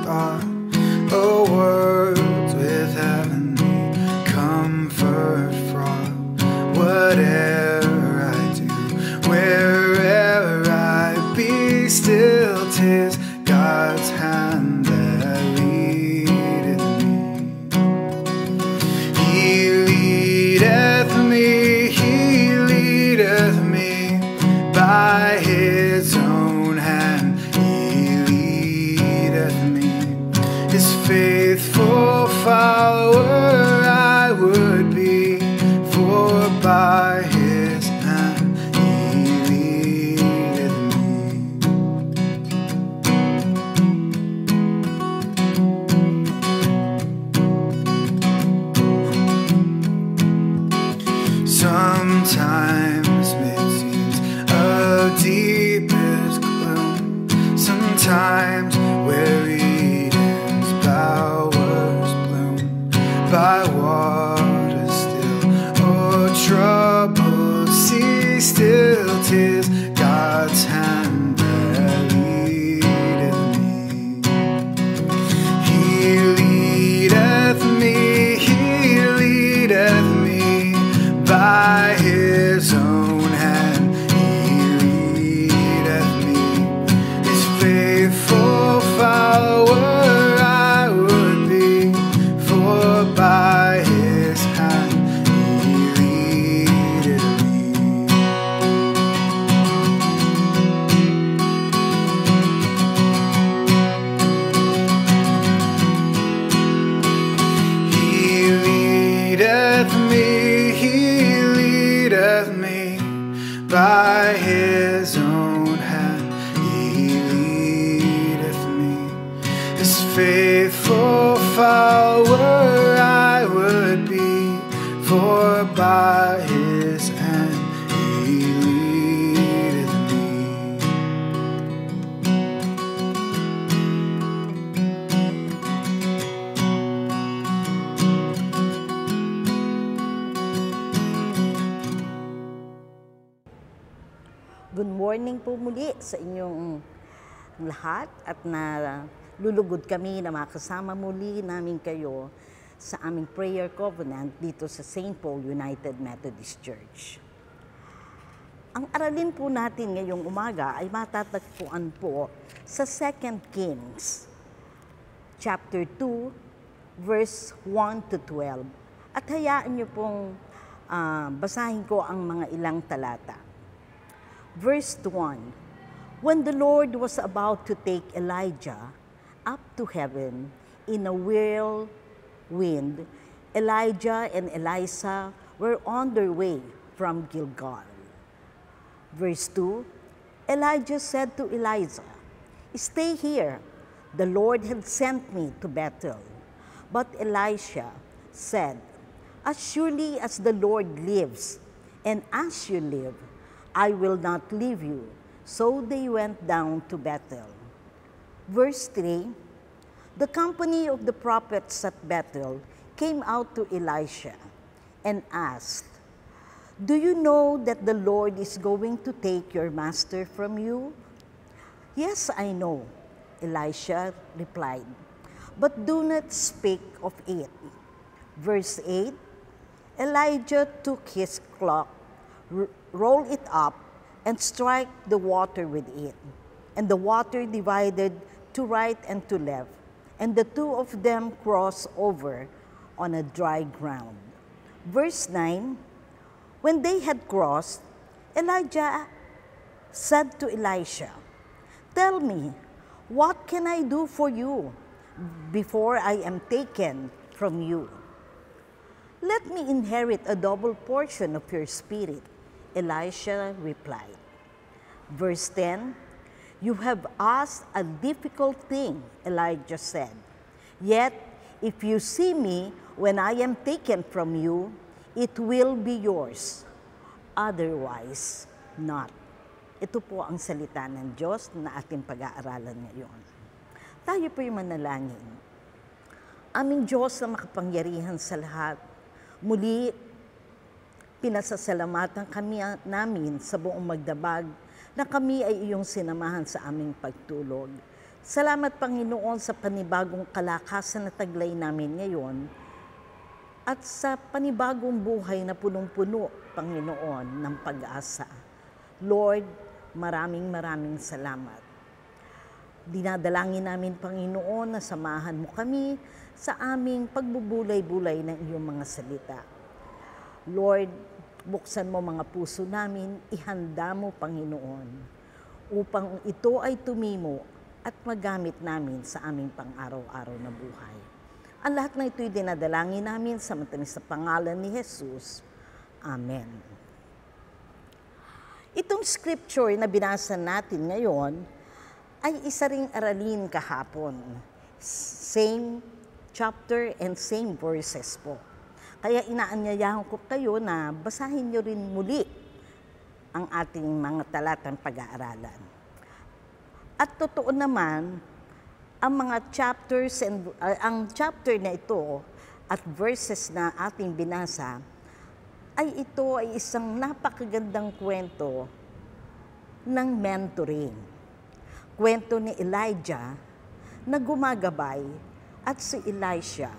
are a world with heavenly comfort from whatever I do, wherever I be still. 'Tis God's hand that leadeth me. He leadeth me by His own hand. He leadeth me, His faithful follower I would be, for by His hand He leadeth me. Sometimes mid-seas of deepest gloom, sometimes where Eden's bowers bloom, by water still or troubled sea still. 'Tis God's hand that leadeth me. He leadeth me by His own hand. He leadeth me, His faithful follower I would be, for by His hand He leadeth me. He leadeth me by His own hand. He leadeth me, His faithful follower I would be, for by His hand He leadeth me. Good morning po muli sa inyong lahat at lulugod kami na makasama muli namin kayo sa aming prayer covenant dito sa St. Paul United Methodist Church. Ang aralin po natin ngayong umaga ay matatagpuan po sa 2 Kings chapter 2 verse 1 to 12. At hayaan niyo pong basahin ko ang mga ilang talata. Verse 1, when the Lord was about to take Elijah up to heaven in a whirlwind, Elijah and Elisha were on their way from Gilgal. Verse 2, Elijah said to Elisha, stay here, the Lord had sent me to Bethel. But Elisha said, as surely as the Lord lives, and as you live, I will not leave you. So they went down to Bethel. Verse 3, the company of the prophets at Bethel came out to Elisha and asked, do you know that the Lord is going to take your master from you? Yes, I know, Elisha replied, but do not speak of it. Verse 8, Elijah took his cloak, roll it up, and strike the water with it. And the water divided to right and to left, and the two of them crossed over on a dry ground. Verse 9, when they had crossed, Elijah said to Elisha, tell me, what can I do for you before I am taken from you? Let me inherit a double portion of your spirit, Elisha replied. Verse 10, you have asked a difficult thing, Elijah said. Yet, if you see me when I am taken from you, it will be yours. Otherwise, not. Ito po ang salita ng Diyos na ating pag-aaralan ngayon. Tayo po'y manalangin. Aming Diyos na makapangyarihan sa lahat, muli, pinasasalamatan kami namin sa buong magdabag na kami ay iyong sinamahan sa aming pagtulog. Salamat, Panginoon, sa panibagong kalakasan na taglay namin ngayon at sa panibagong buhay na punong-puno, Panginoon, ng pag-asa. Lord, maraming salamat. Dinadalangin namin, Panginoon, na samahan mo kami sa aming pagbubulay-bulay ng iyong mga salita. Lord, buksan mo mga puso namin, ihanda mo, Panginoon, upang ito ay tumimo at magamit namin sa aming pang-araw-araw na buhay. Ang lahat na ito'y dinadalangin namin sa matamis na pangalan ni Jesus. Amen. Itong scripture na binasa natin ngayon ay isa ring aralin kahapon. Same chapter and same verses po. Kaya inaanyayahan ko kayo na basahin nyo rin muli ang ating mga talatang pag-aaralan. At totoo naman, ang mga chapters ang chapter na ito at verses na ating binasa ito ay isang napakagandang kwento ng mentoring. Kwento ni Elijah na gumagabay at si Elisha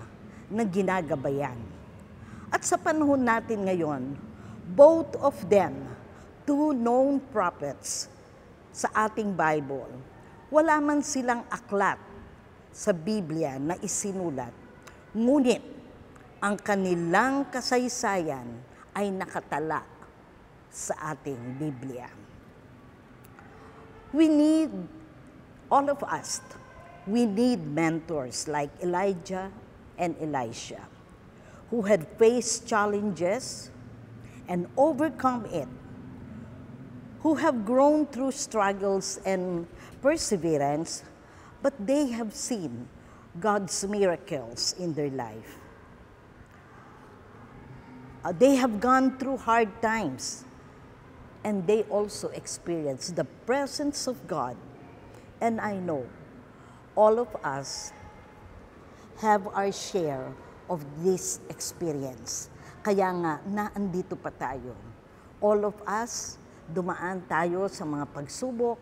na ginagabayan. At sa panahon natin ngayon, both of them, two known prophets sa ating Bible, wala man silang aklat sa Biblia na isinulat, ngunit ang kanilang kasaysayan ay nakatala sa ating Biblia. All of us, we need mentors like Elijah and Elisha, who had faced challenges and overcome it, who have grown through struggles and perseverance, but they have seen God's miracles in their life. They have gone through hard times, and they also experienced the presence of God. And I know all of us have our share of this experience. Kaya nga, naandito pa tayo. All of us, dumaan tayo sa mga pagsubok,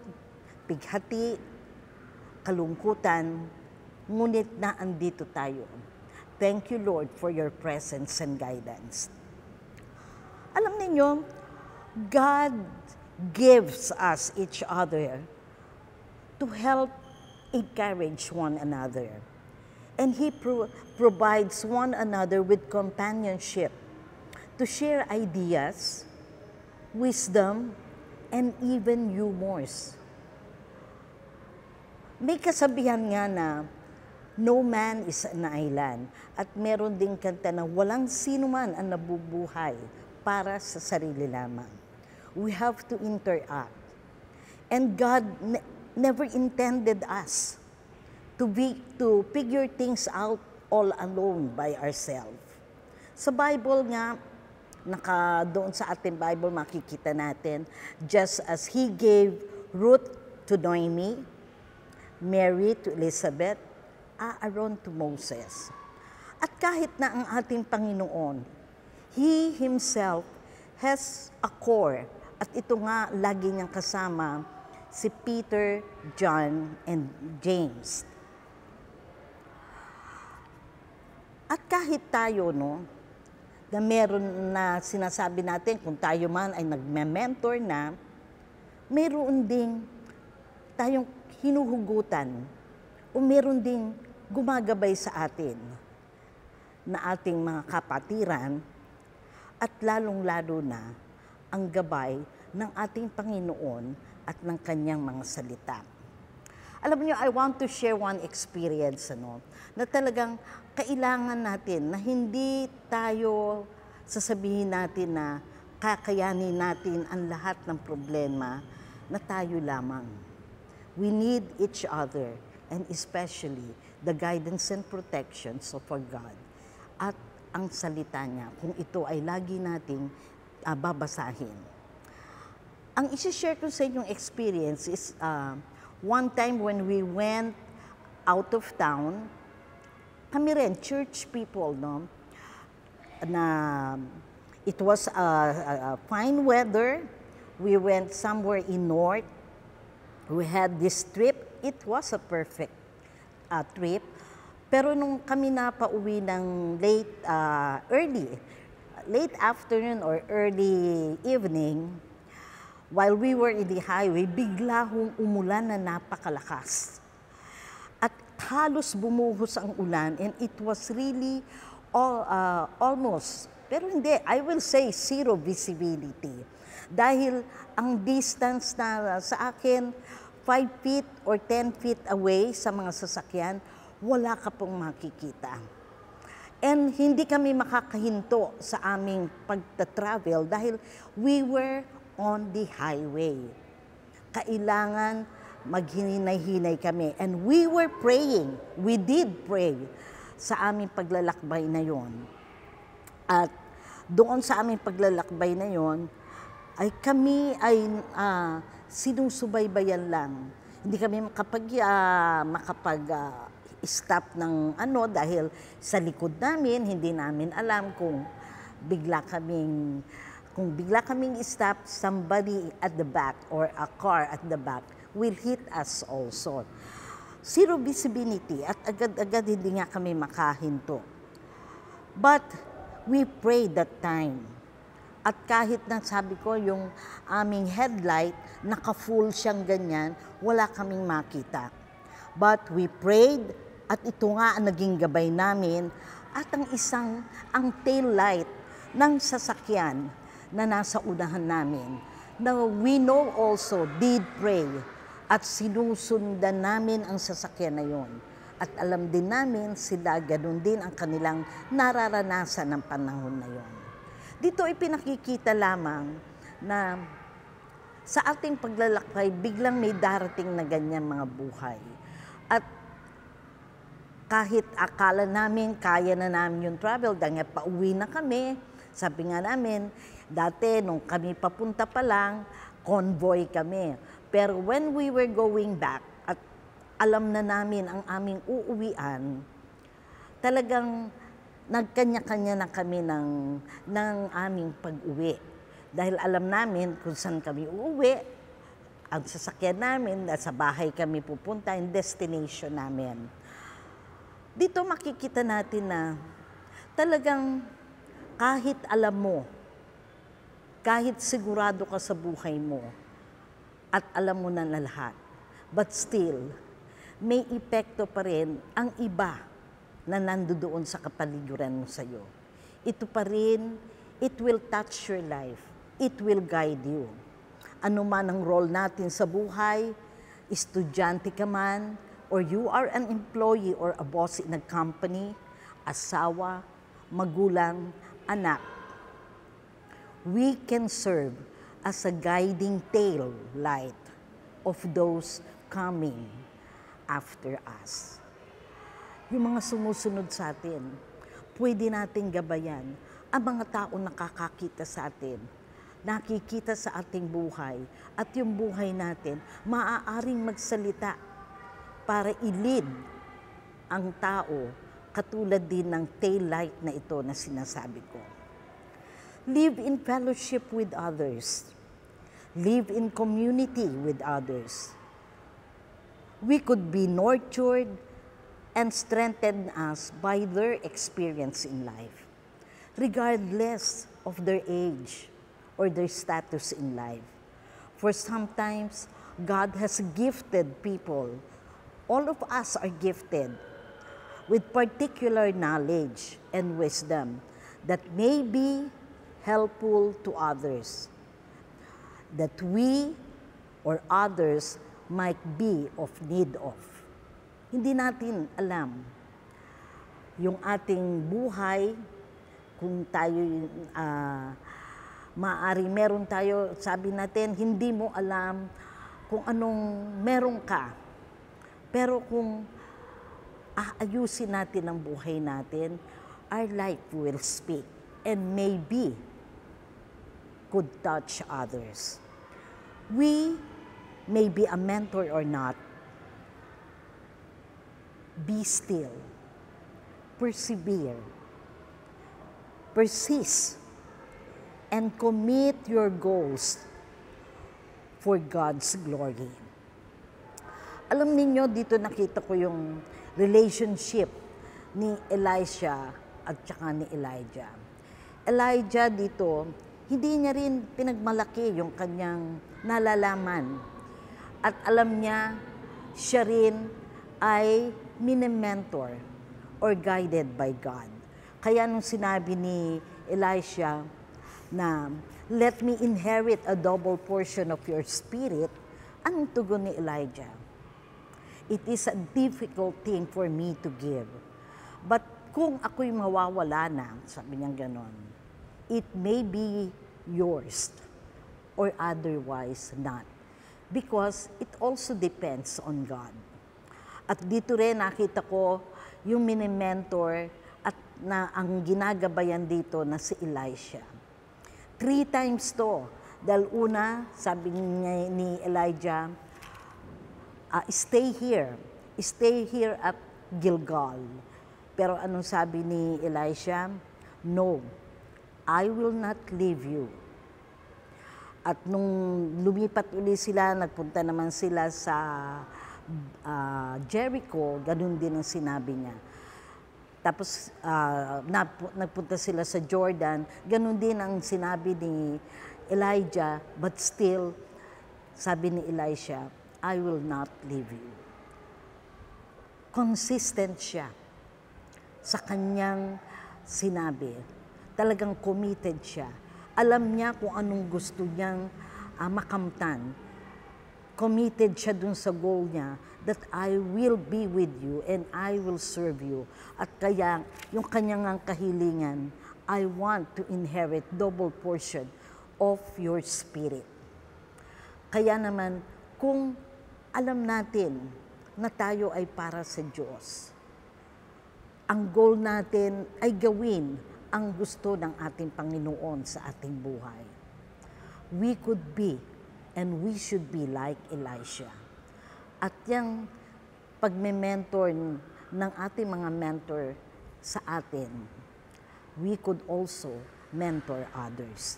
pighati, kalungkutan, ngunit naandito tayo. Thank you, Lord, for your presence and guidance. Alam niyo, God gives us each other to help encourage one another. And He provides one another with companionship to share ideas, wisdom, and even humors. May kasabihan nga na, no man is an island, at meron ding kanta na walang sino man ang nabubuhay para sa sarili lamang. We have to interact. And God never intended us to figure things out all alone by ourselves. Sa Bible nga, doon sa ating Bible makikita natin, just as He gave Ruth to Noemi, Mary to Elizabeth, Aaron to Moses. At kahit na ang ating Panginoon, He Himself has a core, at ito nga lagi niyang kasama si Peter, John, and James. At kahit tayo, na meron na sinasabi natin kung tayo man ay nagme-mentor na, meron ding tayong hinuhugutan o meron ding gumagabay sa atin na ating mga kapatiran at lalong-lalo na ang gabay ng ating Panginoon at ng Kanyang mga salita. Alam niyo, I want to share one experience, na talagang kailangan natin na hindi tayo sasabihin natin na kakayanin natin ang lahat ng problema na tayo lamang. We need each other, and especially the guidance and protections of our God at ang salita niya, kung ito ay lagi nating babasahin. Ang isi-share ko sa inyong experience is one time when we went out of town, kami rin, church people, na it was a fine weather. We went somewhere in north. We had this trip it was a perfect trip. Pero nung kami na pauwi ng late afternoon or early evening, while we were in the highway, bigla hong umulan na napakalakas. At halos bumuhos ang ulan, and it was really almost, pero hindi, I will say zero visibility. Dahil ang distance na sa akin, 5 feet or 10 feet away sa mga sasakyan, wala ka pong makikita. And hindi kami makakahinto sa aming pagta-travel dahil we were on the highway. Kailangan maghinay-hinay kami. And we were praying. We did pray sa aming paglalakbay na yon. At doon sa aming paglalakbay na yon, ay kami ay sinusubaybayan lang. Hindi kami makapag-stop ng dahil sa likod namin, hindi namin alam kung bigla kaming stop, somebody at the back or a car at the back will hit us also. Zero visibility at agad-agad hindi nga kami makahinto. But we prayed that time. At kahit na sabi ko, yung aming headlight, naka-full siyang ganyan, wala kaming makita. But we prayed, at ito nga ang naging gabay namin, at ang tail light ng sasakyan na nasa unahan namin, na we know also did pray, at sinusundan namin ang sasakyan na yon. At alam din namin sila, ganun din ang kanilang nararanasan ng panahon na yon. Dito ipinakikita lamang na sa ating paglalakbay, biglang may darating na ganyan mga buhay. At kahit akala namin, kaya na namin yung travel, dahil pauwi na kami, sabi nga namin, dati nung kami papunta pa lang, convoy kami. Pero when we were going back, at alam na namin ang aming uuwian, talagang nagkanya-kanya na kami ng aming pag-uwi. Dahil alam namin kung saan kami uuwi, ang sasakyan namin, sa bahay kami pupunta, yung destination namin. Dito makikita natin na talagang kahit alam mo, kahit sigurado ka sa buhay mo, at alam mo na lahat, but still, may epekto pa rin ang iba na nandoon sa kapaligiran mo sa'yo. Ito pa rin, it will touch your life. It will guide you. Ano man ang role natin sa buhay, estudyante ka man, or you are an employee or a boss in a company, asawa, magulang, anak, we can serve as a guiding tail light of those coming after us. Yung mga sumusunod sa atin, pwede nating gabayan ang mga tao nakakakita sa atin, nakikita sa ating buhay, at yung buhay natin maaaring magsalita para i-lead ang tao katulad din ng tail light na ito na sinasabi ko. Live in fellowship with others. Live in community with others. We could be nurtured and strengthen us by their experience in life, regardless of their age or their status in life. For sometimes, God has gifted people, all of us are gifted, with particular knowledge and wisdom that may be helpful to others, that we or others might be of need of. Hindi natin alam yung ating buhay, kung tayo, maaari meron tayo, sabi natin, hindi mo alam kung anong meron ka. Pero kung aayusin natin ang buhay natin, our life will speak and maybe could touch others. We may be a mentor or not. Be still, persevere, persist, and commit your goals for God's glory. Alam ninyo, dito nakita ko yung relationship ni Elisha at saka ni Elijah. Elijah dito, hindi niya rin pinagmalaki yung kanyang nalalaman. At alam niya, siya rin ay mini-mentor or guided by God. Kaya nung sinabi ni Elisha na, let me inherit a double portion of your spirit, anong tugon ni Elijah? It is a difficult thing for me to give. But kung ako'y mawawala na, sabi niya ganon, it may be yours or otherwise not. Because it also depends on God. At dito rin nakita ko yung mini-mentor at na ang ginagabayan dito na si Elisha. 3 times to. Dahil una, sabi niya ni Elijah, stay here at Gilgal. Pero anong sabi ni Elisha? No, I will not leave you. At nung lumipat uli sila, nagpunta naman sila sa Jericho, ganun din ang sinabi niya. Tapos nagpunta sila sa Jordan, ganun din ang sinabi ni Elijah, but still, sabi ni Elisha, I will not leave you. Consistent siya sa kanyang sinabi. Talagang committed siya. Alam niya kung anong gusto niyang makamtan. Committed siya dun sa goal niya that I will be with you and I will serve you. At kaya yung kanyang kahilingan, I want to inherit double portion of your spirit. Kaya naman, kung alam natin na tayo ay para sa Diyos, ang goal natin ay gawin ang gusto ng ating Panginoon sa ating buhay. We could be and we should be like Elisha. At yung pagme-mentor ng ating mga mentor sa atin, we could also mentor others.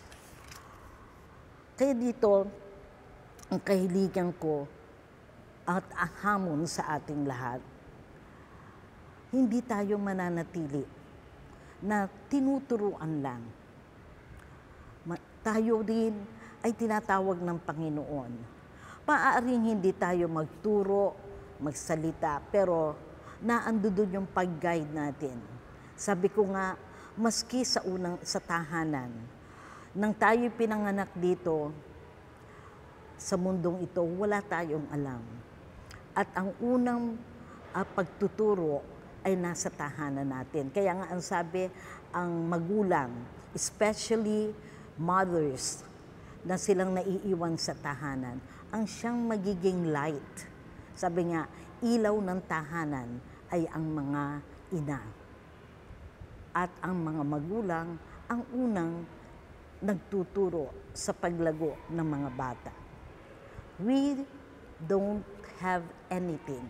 Kaya dito, ang kahiligan ko at ang hamon sa ating lahat, hindi tayo mananatili na tinuturuan lang. Tayo din ay tinatawag ng Panginoon. Maaaring hindi tayo magturo, magsalita, pero naando doon yung pag-guide natin. Sabi ko nga, maski sa tahanan, nang tayo pinanganak dito, sa mundong ito, wala tayong alam. At ang unang pagtuturo ay nasa tahanan natin. Kaya nga ang sabi, ang magulang, especially mothers, na silang naiiwan sa tahanan, ang siyang magiging light. Sabi nga, ilaw ng tahanan ay ang mga ina. At ang mga magulang, ang unang nagtuturo sa paglago ng mga bata. We don't have anything.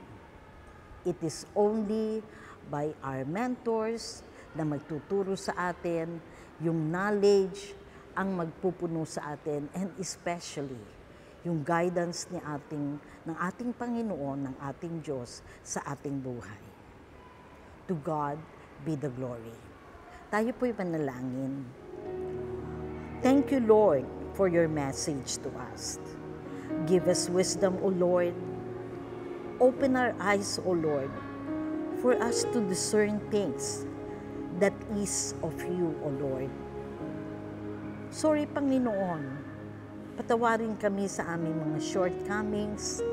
It is only by our mentors na magtuturo sa atin, yung knowledge ang magpupuno sa atin, and especially yung guidance ng ating Panginoon, ng ating Diyos sa ating buhay. To God be the glory. Tayo po'y manalangin. Thank you, Lord, for your message to us. Give us wisdom, O Lord. Open our eyes, O Lord, for us to discern things that is of you, O Lord. Sorry, Panginoon, patawarin kami sa aming mga shortcomings,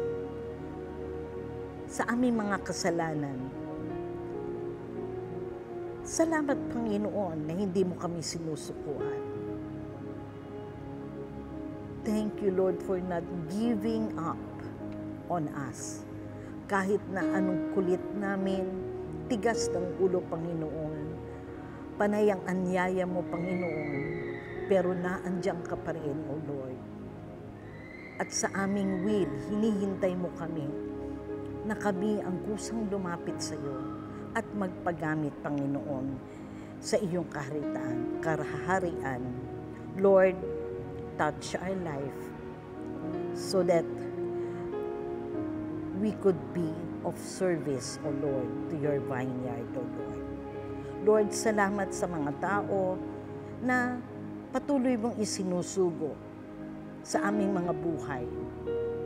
sa aming mga kasalanan. Salamat, Panginoon, na hindi mo kami sinusukuan. Thank you, Lord, for not giving up on us. Kahit na anong kulit namin, tigas ng ulo, Panginoon, panay ang anyaya mo, Panginoon, pero naandyan ka pa rin, O Lord. At sa aming will, hinihintay mo kami na kami ang kusang lumapit sa iyo at magpagamit, Panginoon, sa iyong kaharian. Lord, touch our life so that we could be of service, O Lord, to your vineyard, O Lord. Lord, salamat sa mga tao na patuloy mong isinusugo sa aming mga buhay,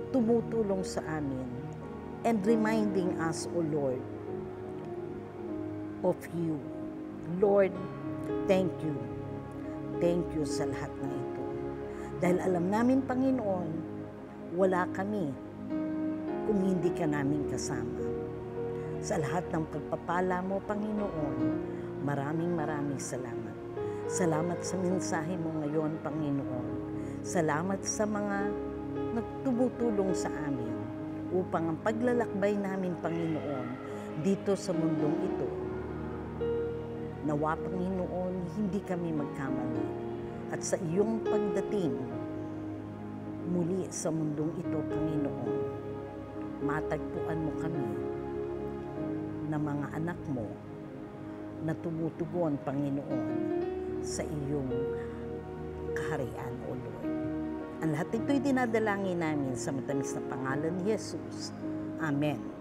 tumutulong sa amin, and reminding us, O Lord, of you. Lord, thank you. Thank you sa lahat ng ito. Dahil alam namin, Panginoon, wala kami kung hindi ka namin kasama. Sa lahat ng pagpapala mo, Panginoon, maraming salamat. Salamat sa mensahe mo ngayon, Panginoon. Salamat sa mga nagtumutulong sa amin upang ang paglalakbay namin, Panginoon, dito sa mundong ito, nawa, Panginoon, hindi kami magkamali. At sa iyong pagdating muli sa mundong ito, Panginoon, matagpuan mo kami na mga anak mo na tumutugon, Panginoon, sa iyong kaharian, O Lord. Ang lahat ito'y dinadalangin namin sa matamis na pangalan ni Jesus. Amen.